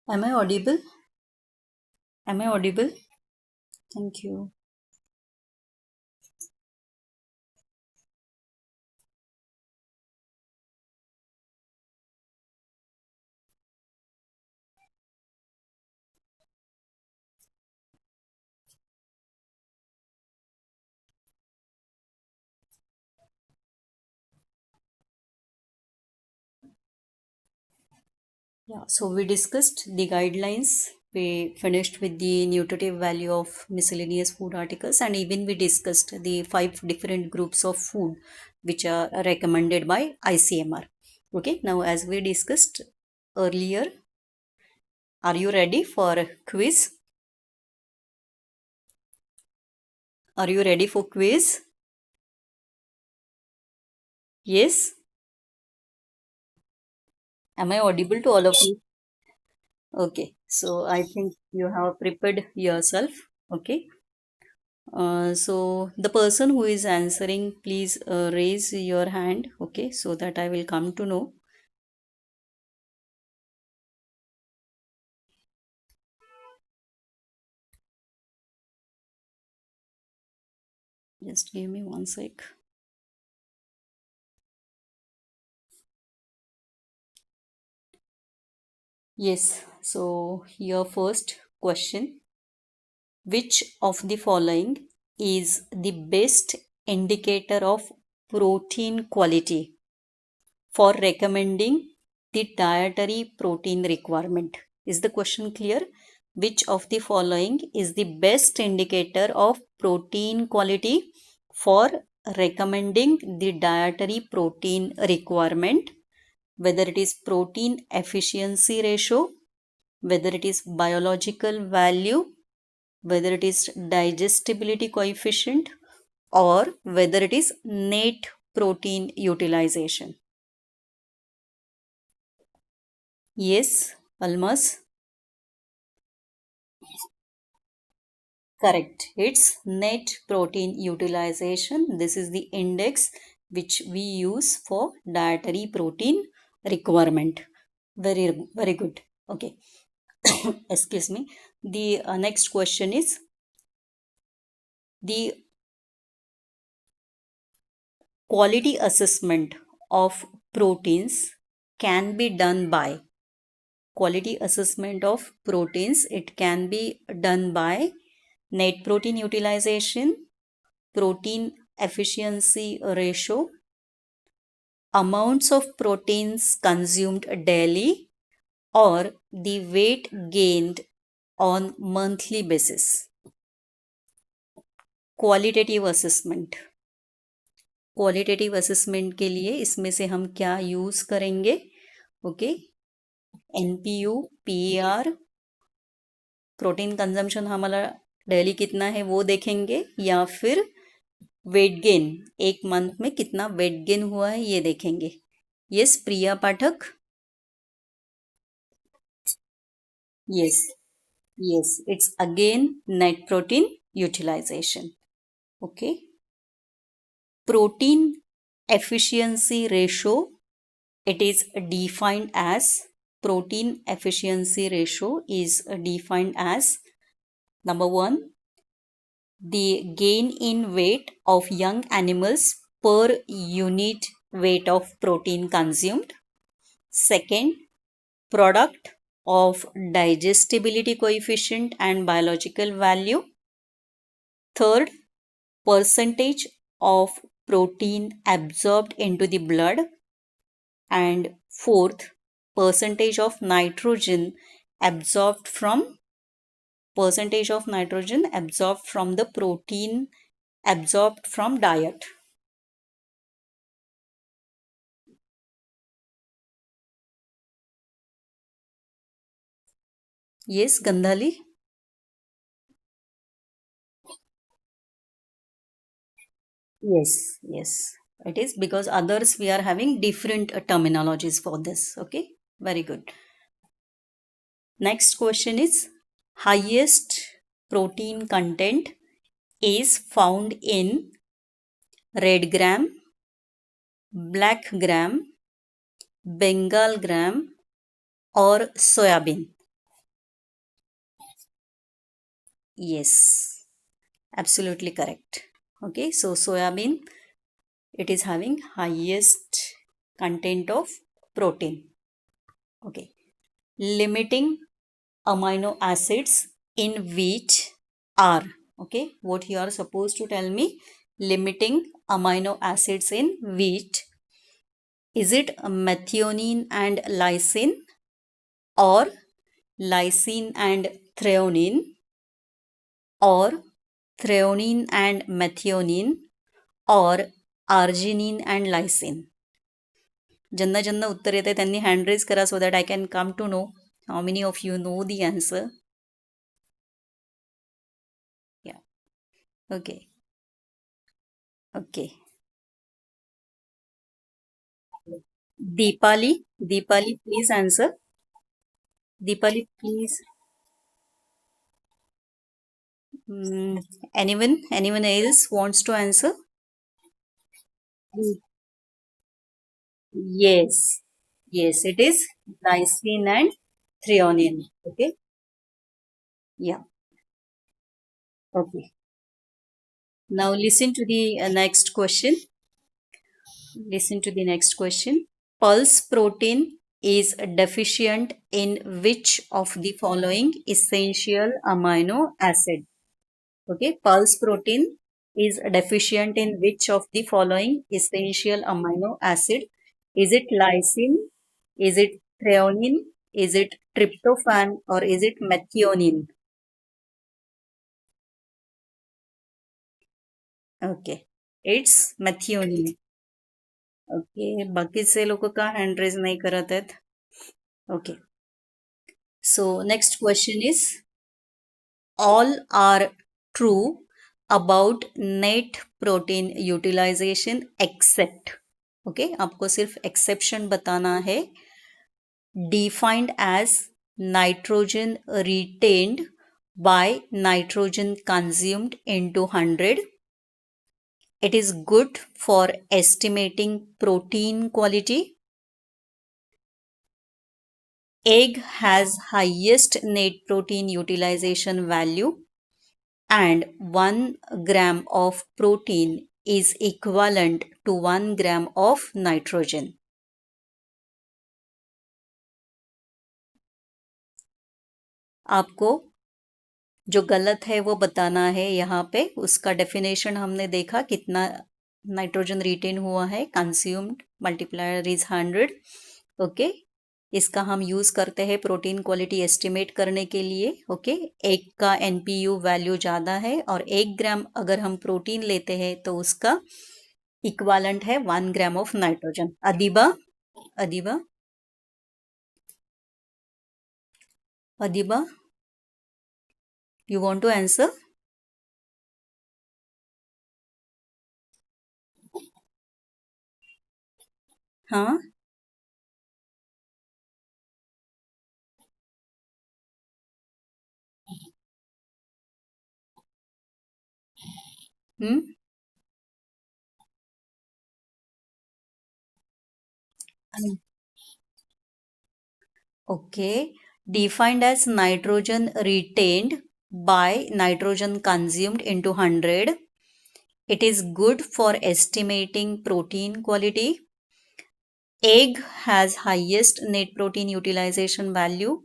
Am I audible? Am I audible? Thank you. Yeah, so we discussed the guidelines. We finished with the nutritive value of miscellaneous food articles, and even we discussed the five different groups of food which are recommended by ICMR. Okay, now as we discussed earlier, are you ready for a quiz? Are you ready for quiz? Yes? Am I audible to all of you? Okay, so I think you have prepared yourself. Okay. So the person who is answering, please raise your hand, okay, so that I will come to know. Just give me one sec. Yes, so your first question, which of the following is the best indicator of protein quality for recommending the dietary protein requirement? Is the question clear? Which of the following is the best indicator of protein quality for recommending the dietary protein requirement? Whether it is protein efficiency ratio, whether it is biological value, whether it is digestibility coefficient, or whether it is net protein utilization. Yes, Almas. Correct. It's net protein utilization. This is the index which we use for dietary protein requirement. Very good. Okay. Excuse me. The next question is the quality assessment of proteins can be done by quality assessment of proteins. It can be done by net protein utilization, protein efficiency ratio, amounts of proteins consumed daily, or the weight gained on monthly basis. Qualitative assessment, qualitative assessment के लिए इसमें से हम क्या use करेंगे? Okay, NPU, PR, protein consumption हमारा daily कितना है वो देखेंगे, या फिर वेट गेन, एक मंथ में कितना वेट गेन हुआ है ये देखेंगे. Yes Priya Pathak. Yes, yes, it's again net protein utilization. Okay. Protein efficiency ratio, it is defined as protein efficiency ratio is defined as number one, the gain in weight of young animals per unit weight of protein consumed. Second, product of digestibility coefficient and biological value. Third, percentage of protein absorbed into the blood. And fourth, percentage of nitrogen absorbed from the protein absorbed from diet. Yes, Gandhali. Yes, it is, because others we are having different terminologies for this. Okay, very good. Next question is, highest protein content is found in red gram, black gram, Bengal gram, or soybean? Yes, absolutely correct. Okay, so soybean, it is having highest content of protein. Okay, limiting amino acids in wheat are. Okay, what you are supposed to tell me? Limiting amino acids in wheat. Is it methionine and lysine, or lysine and threonine, or threonine and methionine, or arginine and lysine? ज्यांना ज्यांना उत्तर येते त्यांनी hand raise करा so that I can come to know how many of you know the answer. Yeah okay. Okay. Deepali, Deepali, please answer. Deepali, please. Mm, anyone else wants to answer? Mm, yes, yes, it is lysine and threonine. Okay, yeah, okay. Now listen to the next question. Listen to the next question. Pulse protein is deficient in which of the following essential amino acid? Okay, pulse protein is deficient in which of the following essential amino acid? Is it lysine? Is it threonine? Is it tryptophan or is it methionine? Okay, it's methionine. Okay, बाकीचे लोक का hand raise नाही करत आहेत? Okay, so next question is all are true about net protein utilization except. Okay आपको सिर्फ exception बताना है. Defined as nitrogen retained by nitrogen consumed into 100. It is good for estimating protein quality. Egg has highest net protein utilization value, and 1 gram of protein is equivalent to 1 gram of nitrogen. आपको जो गलत है वो बताना है यहाँ पे. उसका डेफिनेशन हमने देखा कितना नाइट्रोजन रिटेन हुआ है. Consumed multiplier is 100. ओके, इसका हम यूज करते हैं प्रोटीन क्वालिटी एस्टिमेट करने के लिए. ओके, एक का एनपीयू वैल्यू ज़्यादा है और 1 ग्राम अगर हम प्रोटीन लेते हैं तो उसका इक्वालेंट है 1 gram of nitrogen. Adiba, Adiba, Adiba, you want to answer? हाँ. हम्म. Okay, defined as nitrogen retained by nitrogen consumed into 100. It is good for estimating protein quality. Egg has highest net protein utilization value,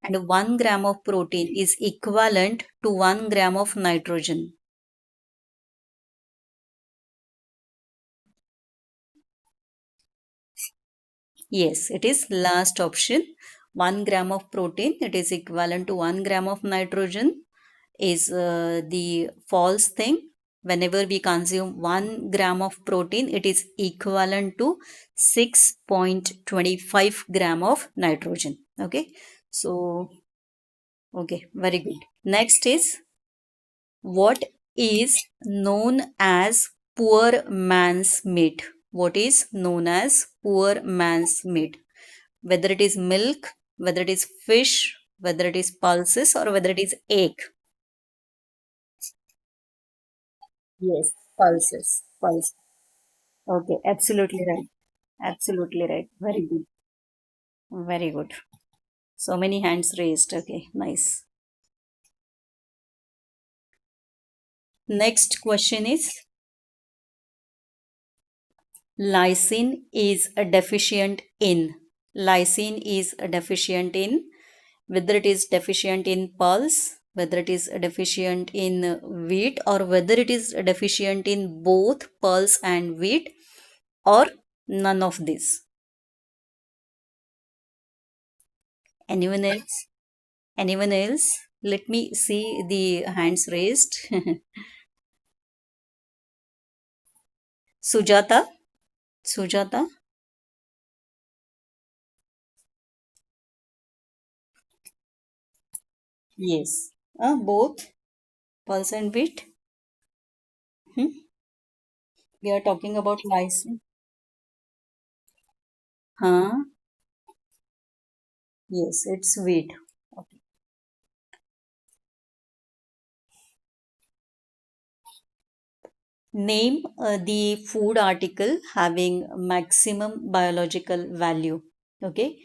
and 1 gram of protein is equivalent to 1 gram of nitrogen. Yes, it is last option. 1 gram of protein, it is equivalent to 1 gram of nitrogen, is the false thing. Whenever we consume 1 gram of protein, it is equivalent to 6.25 gram of nitrogen. Okay, so okay, very good. Next is, what is known as poor man's meat? What is known as poor man's meat? Whether it is milk, whether it is fish, whether it is pulses, or whether it is egg. Yes, pulses. Pulse. Okay, absolutely right. Absolutely right. Very good. Very good. So many hands raised. Okay, nice. Next question is, lysine is a deficient in. Lysine is a deficient in, whether it is deficient in pulse, whether it is deficient in wheat, or whether it is deficient in both pulse and wheat, or none of this. Anyone else? Anyone else? Let me see the hands raised. Sujata? Sujata? Yes. Both pulse and wheat. Hmm? We are talking about lysine. Huh? Yes, it's wheat. Okay. Name the food article having maximum biological value. Okay.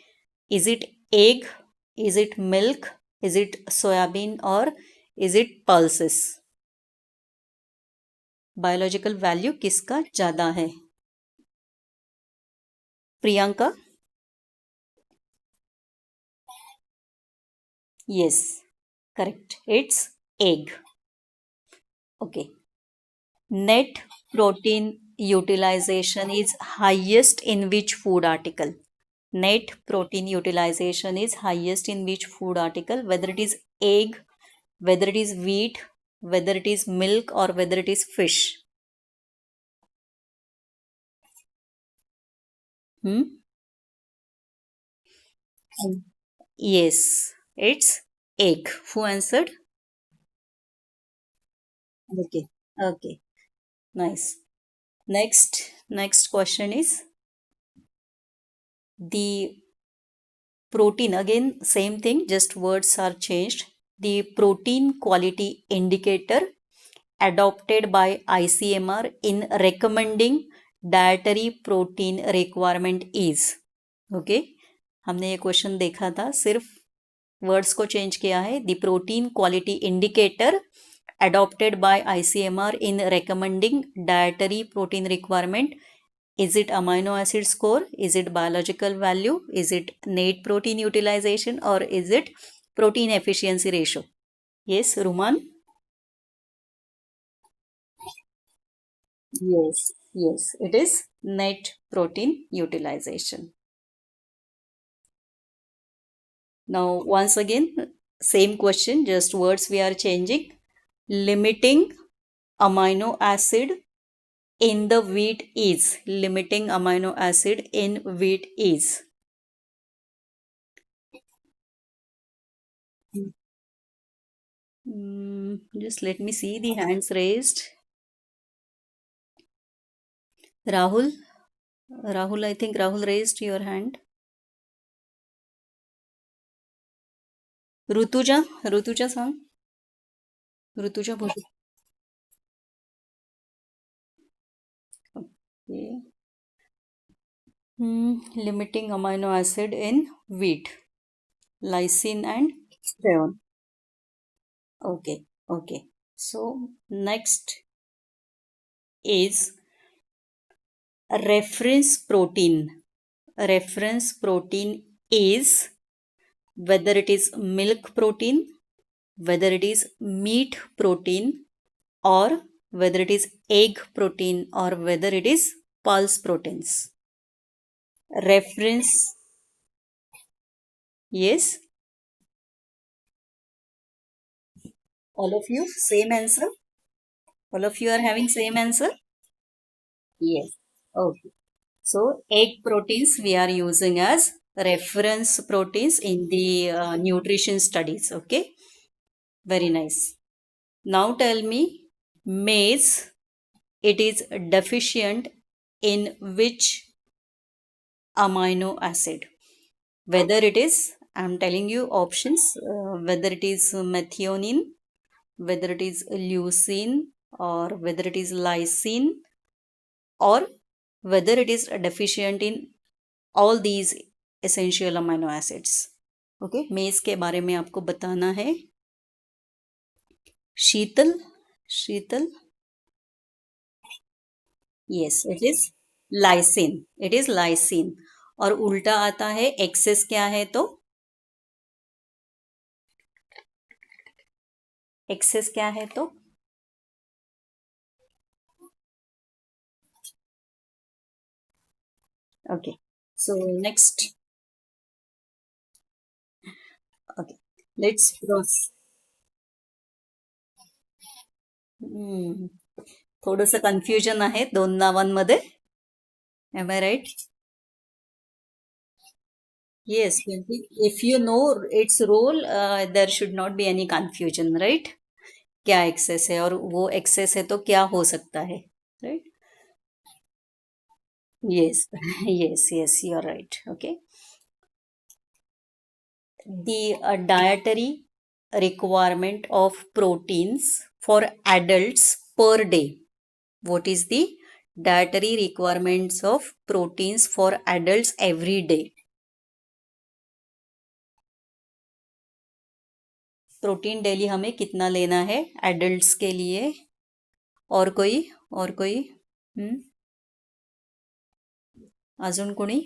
Is it egg? Is it milk? Is it soybean, or is it pulses? Biological value किसका ज्यादा है? Priyanka? Yes, correct. It's egg. Okay. Net protein utilization is highest in which food article? Net protein utilization is highest in which food article? Whether it is egg, whether it is wheat, whether it is milk, or whether it is fish. Hmm? Yes, it's egg. Who answered? Okay. Okay. Nice. Next question is, the protein, again same thing, just words are changed. The protein quality indicator adopted by ICMR in recommending dietary protein requirement is. Okay, हमने ये question देखा था, सिर्फ words को change किया है. The protein quality indicator adopted by ICMR in recommending dietary protein requirement. Is it amino acid score? Is it biological value? Is it net protein utilization, or is it protein efficiency ratio? Yes, Ruman? Yes, yes, it is net protein utilization. Now, once again, same question, just words we are changing. Limiting amino acid in the wheat is. Limiting amino acid in wheat is. Just let me see the hands raised. Rahul? Rahul, I think Rahul raised your hand. Rutuja? Rutuja sang? Rutuja Bhushan. Okay. Limiting amino acid in wheat. Lysine and theon. Okay. Okay. So next is reference protein. Reference protein is whether it is milk protein, whether it is meat protein, or whether it is egg protein, or whether it is pulse proteins. Reference, yes, all of you, same answer. All of you are having same answer? Yes. Okay. So egg proteins we are using as reference proteins in the nutrition studies. Okay. Very nice. Now tell me, maize, it is deficient in which amino acid? Whether it is, I'm telling you options, whether it is methionine, whether it is leucine, or whether it is lysine, or whether it is deficient in all these essential amino acids. Okay, maize के बारे में आपको बताना है। Sheetal, Sheetal, yes it is lysine, it is lysine. और उल्टा आता है एक्सेस, क्या है तो एक्सेस क्या है तो okay, so next, okay let's cross. थोडंसं कन्फ्युजन आहे दोन नावांमध्ये. Am I right? Yes, if you know its role, there should not be any confusion, right? क्या एक्सेस है और वो एक्सेस है तो क्या हो सकता है, right? Yes, yes, yes, you're right. Okay. The dietary requirement of proteins for adults per day. What is the dietary requirements of proteins for adults every day? Protein daily हमें कितना लेना है एडल्ट्स के लिए? और कोई, और कोई? हम्म, अजून कोणी?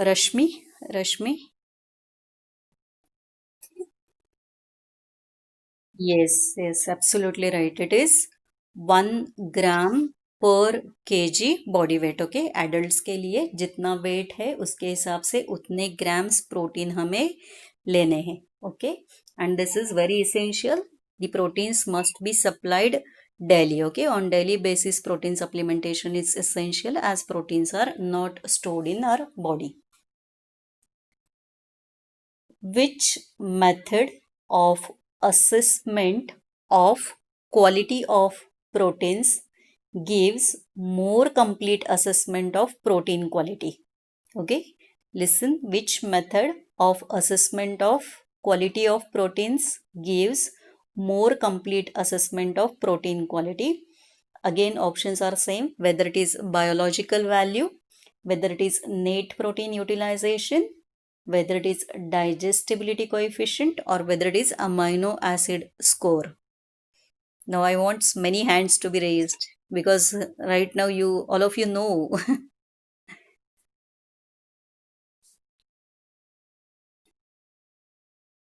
रश्मि, रश्मि, yes, yes, absolutely right, it is 1 ग्राम पर KG body weight. Okay, adults के लिए जितना वेट है उसके हिसाब से उतने ग्राम्स प्रोटीन हमें लेने हैं। Okay, and this is very essential, the proteins must be supplied daily. Okay, on daily basis protein supplementation is essential as proteins are not stored in our body. Which method of assessment of quality of proteins gives more complete assessment of protein quality? Okay, listen, which method of assessment of quality of proteins gives more complete assessment of protein quality? Again, options are same, whether it is biological value, whether it is net protein utilization, whether it is digestibility coefficient, or whether it is amino acid score. Now I want many hands to be raised because right now you all of you know.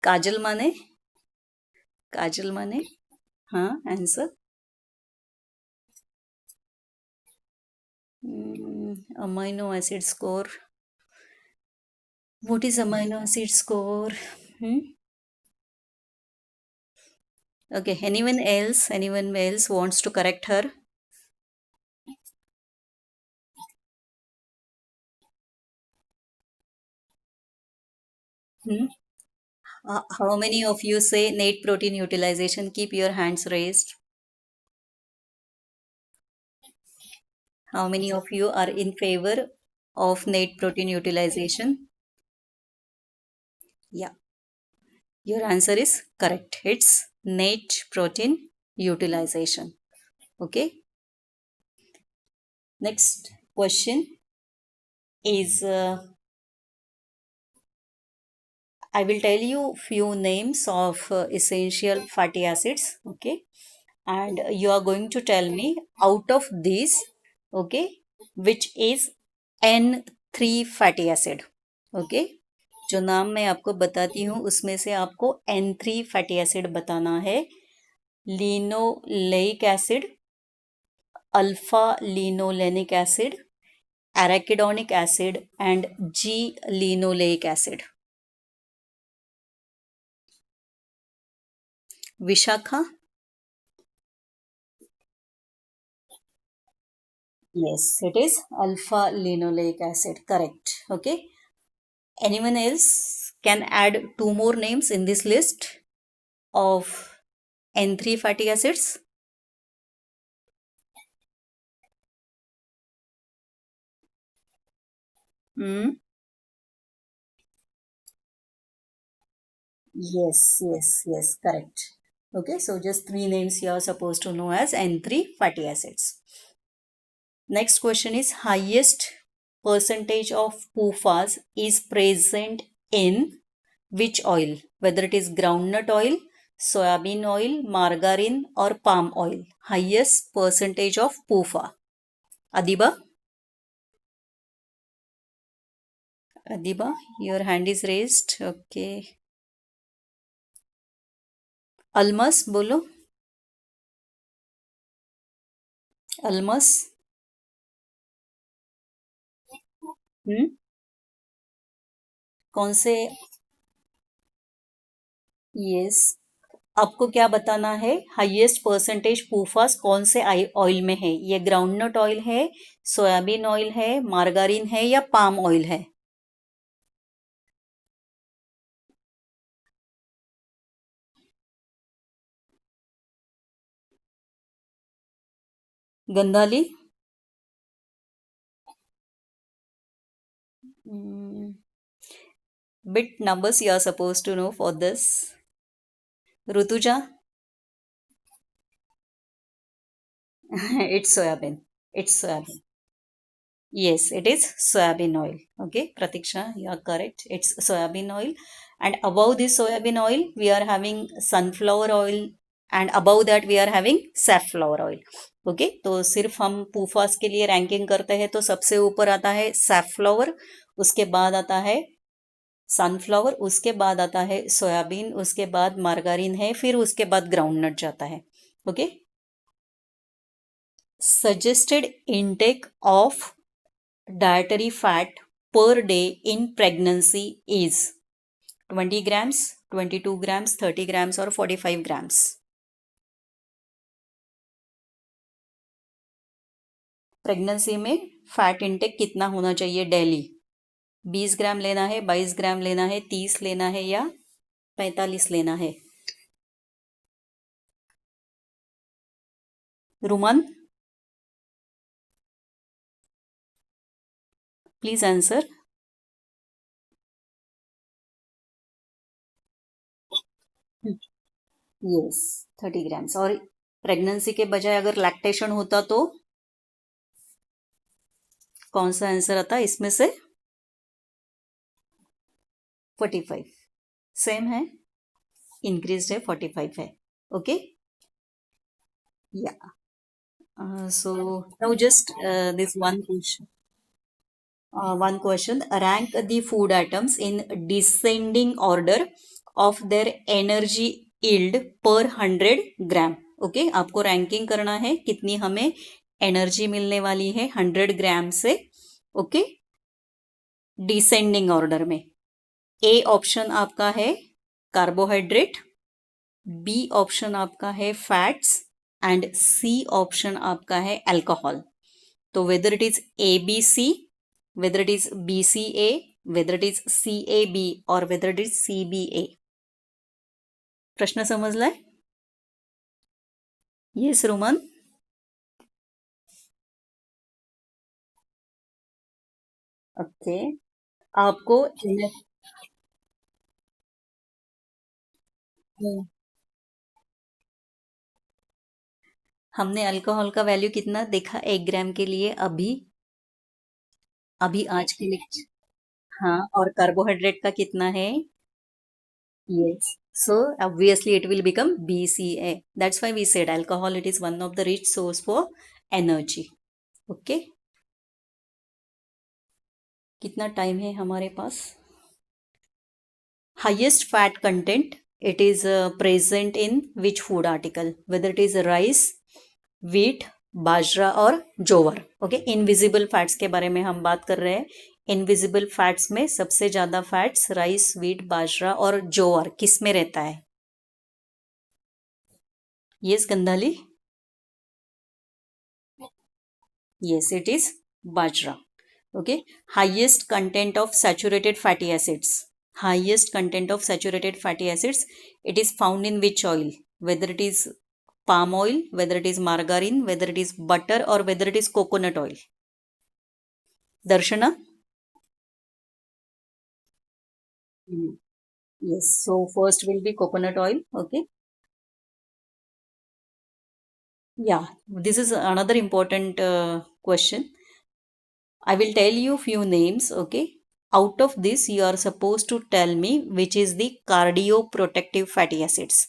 काजल माने, काजल माने, हाँ answer. Amino acid score. What is amino acid score? Hmm? Okay, anyone else? Anyone else wants to correct her? Hmm? How many of you say net protein utilization? Keep your hands raised. How many of you are in favor of net protein utilization? Yeah, your answer is correct. It's net protein utilization. Okay. Next question is I will tell you few names of essential fatty acids. Okay. And you are going to tell me out of these, okay, which is N3 fatty acid. Okay. जो नाम मैं आपको बताती हूँ उसमें से आपको N3 fatty acid बताना है। Linoleic acid, alpha linolenic acid, arachidonic acid and G linoleic acid. Vishakha? Yes, it is alpha linoleic acid, correct. Okay, anyone else can add two more names in this list of N3 fatty acids? Hmm. Yes, yes, yes, correct. Okay, so just three names you are supposed to know as N3 fatty acids. Next question is highest percentage of PUFAs is present in which oil? Whether it is groundnut oil, soybean oil, margarine or palm oil. Highest percentage of PUFA. Adiba? Adiba, your hand is raised. Okay. Almas, बोलो. Almas. हम्म. कौन से? Yes. आपको क्या बताना है? Highest percentage पूफास कौन से oil में है? ये ग्राउंडनट ऑयल है, सोयाबीन ऑयल है, मार्गारीन है या पाम ऑयल है? Gandhali. Bit numbers you are supposed to know for this. Rutuja? It's soybean. It's soybean. Yes, it is soybean oil. Okay, Pratiksha, you are correct. It's soybean oil. And above this soybean oil, we are having sunflower oil. And above that, we are having safflower oil. Okay, तो सिर्फ हम पूफास के लिए ranking करते हैं तो सबसे ऊपर आता है सैफफ्लावर, उसके बाद आता है सनफ्लावर, उसके बाद आता है सोयाबीन, उसके बाद मार्गारीन है, फिर उसके बाद ग्राउंडनट जाता है. Okay. Suggested intake of dietary fat per day in pregnancy is 20 grams, 22 grams, 30 grams or 45 grams. Pregnancy में फैट इंटेक कितना होना चाहिए डेली? 20 ग्राम लेना है, 22 ग्राम लेना है, 30 लेना है या 45 लेना है? Ruman, please answer. Yes, 30 grams. और प्रेगनेंसी के बजाय अगर लैक्टेशन होता तो कौन सा आंसर आता इसमें से? 45. सेम है, इंक्रीज है, 45 है. ओके. या. So now just this one question. One question. Rank the food items in descending order of their energy yield per 100 gram. Okay, आपको रैंकिंग करना है कितनी हमें एनर्जी मिलने वाली है 100 ग्राम से. ओके, डिसेंडिंग ऑर्डर में. ए ऑप्शन आपका है कार्बोहाइड्रेट, बी ऑप्शन आपका है फैट्स एंड सी ऑप्शन आपका है अल्कोहल. तो whether it is A B C, whether it is B C A, whether it is C A B or whether it is C B A. प्रश्न समजलाय? Yes Roman. Okay. आपको हमने alcohol का value कितना देखा 1 ग्राम के लिए अभी? अभी आज के लिए. हाँ, और कार्बोहाइड्रेट का कितना है? Yes. So obviously it will become BCA. That's why we said alcohol, it is one of the rich source for energy. Okay. कितना टाइम है हमारे पास? Highest fat content, it is present in which food article? Whether it is rice, wheat, बाजरा और जोवर. Okay, invisible fats के बारे में हम बात कर रहे हैं. इनविजिबल फैट्स में सबसे ज्यादा फैट्स राइस, व्हीट, बाजरा और जोवर किस में रहता है? Yes Gandhali. Yes, it is bajra. Okay. Highest content of saturated fatty acids. Highest content of saturated fatty acids. It is found in which oil? Whether it is palm oil, whether it is margarine, whether it is butter or whether it is coconut oil. Darshana? Yes. So first will be coconut oil. Okay. Yeah, this is another important question. I will tell you few names, okay? Out of this, you are supposed to tell me which is the cardioprotective fatty acids.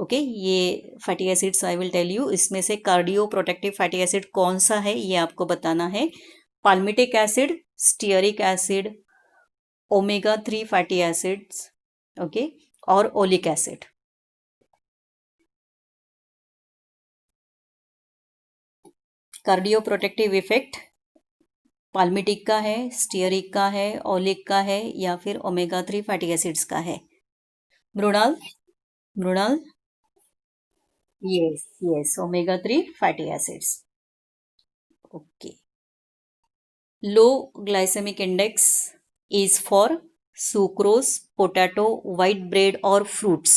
Okay ये fatty acids I will tell you, इसमें से cardio protective fatty acid कौन सा है ये आपको बताना है. Palmitic acid, stearic acid, omega 3 fatty acids, okay, और oleic acid. Cardioprotective effect palmitic का है, स्टीयरिक का है, ओलिक का है, या फिर ओमेगा 3 फैटी एसिड्स का है. Mrinal, Mrinal. Yes, yes, omega 3 fatty acids. Okay. Low glycemic index is for sucrose, potato, white bread और fruits.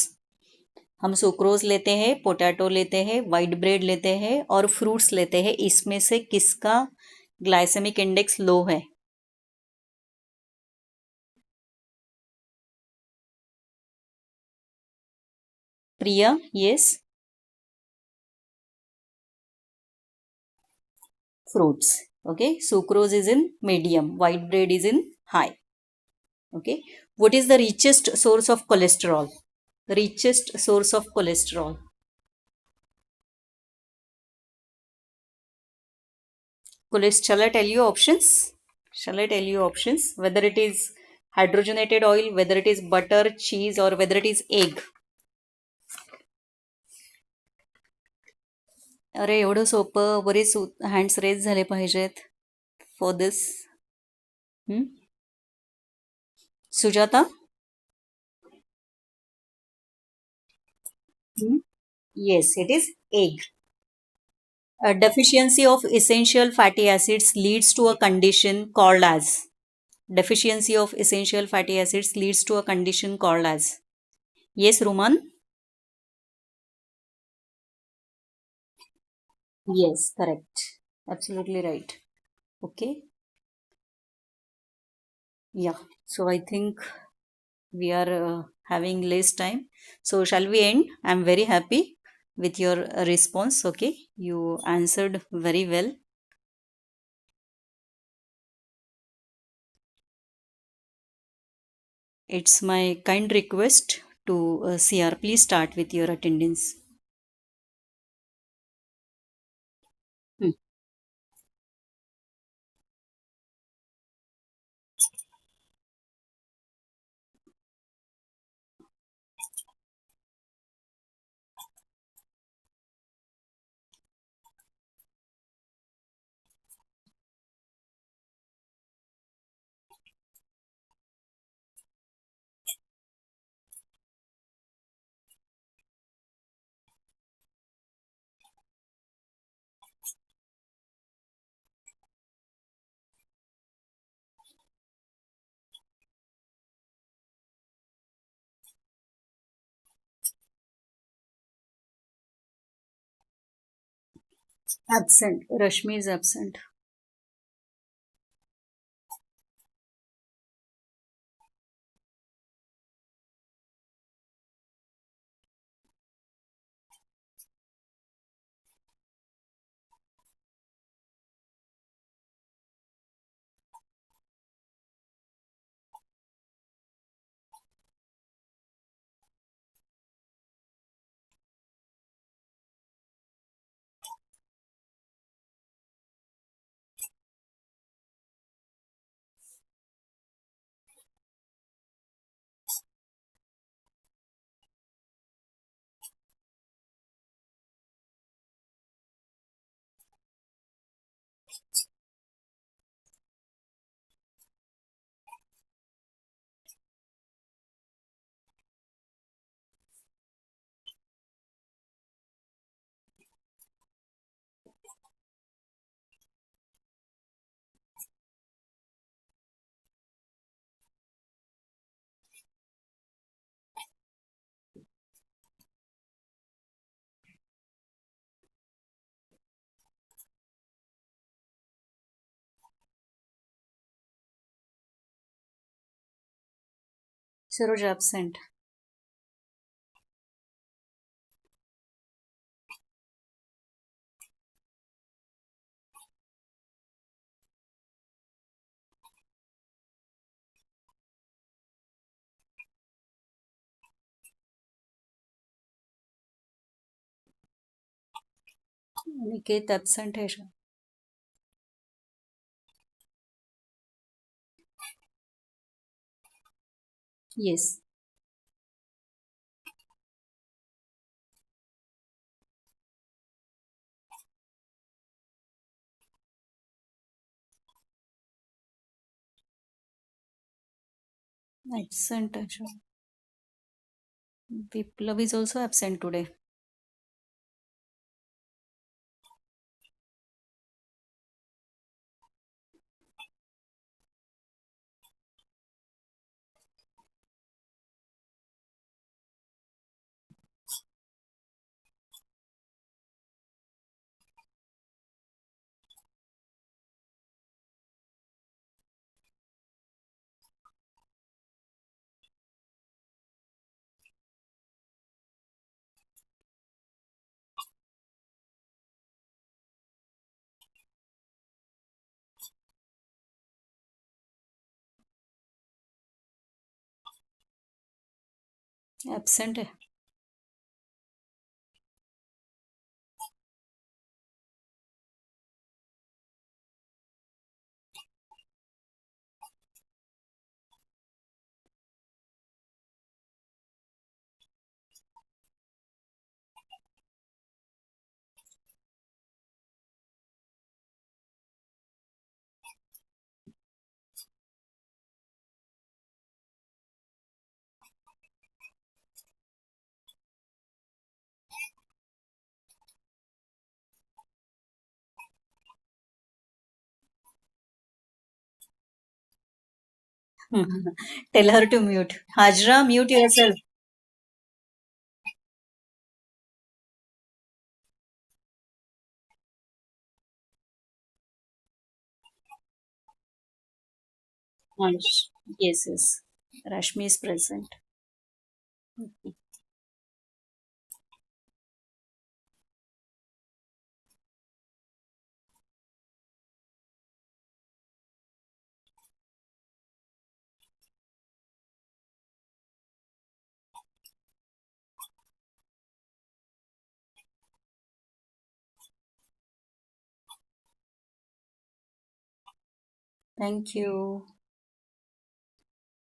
हम सुक्रोज लेते हैं, पोटैटो लेते हैं, वाइट ब्रेड लेते हैं और फ्रूट्स लेते हैं. इसमें से किसका ग्लाइसेमिक इंडेक्स लो है? प्रिया, yes. Fruits. Okay, sucrose is in medium, white bread is in high. Okay, what is the richest source of cholesterol? Richest source of cholesterol. Shall I tell you options? Shall I tell you options? Whether it is hydrogenated oil, whether it is butter, cheese, or whether it is egg. अरे एवढं सोपं, बरेच hands raise झाले पाहिजेत for this. Sujata. Yes, it is egg. A deficiency of essential fatty acids leads to a condition called as. Deficiency of essential fatty acids leads to a condition called as. Yes, Ruman? Yes, correct. Absolutely right. Okay. Yeah. So I think we are having less time. So shall we end? I'm very happy with your response. Okay. You answered very well. It's my kind request to CR. Please start with your attendance. Hmm. Absent. Rashmi is absent. Saroj absent. Aniket absent है शायद. Yes. Absent है शायद. Viplav is also absent today. Absent है. Tell her to mute. Hajra, mute yourself. Ansh. Yes, yes. Rashmi is present. Thank you.